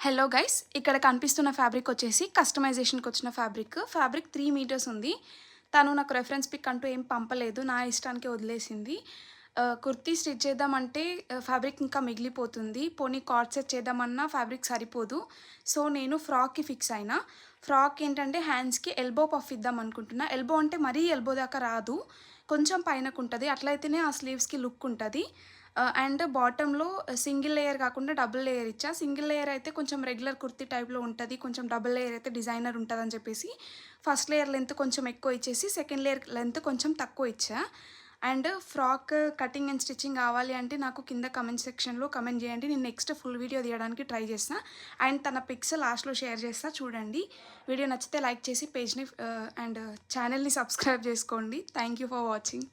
Hello guys, ఇక్కడ కనిపిస్తున్న fabric వచ్చేసి కస్టమైజేషన్కి వచ్చిన ఫ్యాబ్రిక్ 3 మీటర్స్ ఉంది. తను నాకు రెఫరెన్స్ పిక్ అంటూ ఏం పంపలేదు, నా ఇష్టానికి వదిలేసింది. కుర్తీ స్టిచ్ చేద్దామంటే ఫ్యాబ్రిక్ ఇంకా మిగిలిపోతుంది. పోనీ కార్డ్ సెట్ చేద్దామన్నా ఫ్యాబ్రిక్ సరిపోదు. సో నేను ఫ్రాక్కి ఫిక్స్ అయినా. ఫ్రాక్ ఏంటంటే హ్యాండ్స్కి ఎల్బో పఫ్ ఇద్దాం అనుకుంటున్నా. ఎల్బో అంటే మరీ ఎల్బో దాకా రాదు, కొంచెం పైనకు ఉంటుంది. అట్లయితేనే ఆ స్లీవ్స్కి లుక్ ఉంటుంది. అండ్ బాటంలో సింగిల్ లేయర్ కాకుండా డబుల్ లేయర్ ఇచ్చా. సింగిల్ లేయర్ అయితే కొంచెం రెగ్యులర్ కుర్తీ టైప్లో ఉంటుంది, కొంచెం డబుల్ లేయర్ అయితే డిజైనర్ ఉంటుందని చెప్పేసి ఫస్ట్ లేయర్ లెంత్ కొంచెం ఎక్కువ ఇచ్చేసి సెకండ్ లేయర్ లెంత్ కొంచెం తక్కువ ఇచ్చా. And frock cutting and stitching కావాలి అంటే నాకు కింద కమెంట్ సెక్షన్లో కమెంట్ చేయండి, నేను నెక్స్ట్ ఫుల్ వీడియో తీయడానికి ట్రై చేస్తాను. అండ్ తన పిక్స్ లాస్ట్లో షేర్ చేస్తా, చూడండి. వీడియో నచ్చితే లైక్ చేసి పేజ్ని అండ్ ఛానల్ని సబ్స్క్రైబ్ చేసుకోండి. Thank you for watching.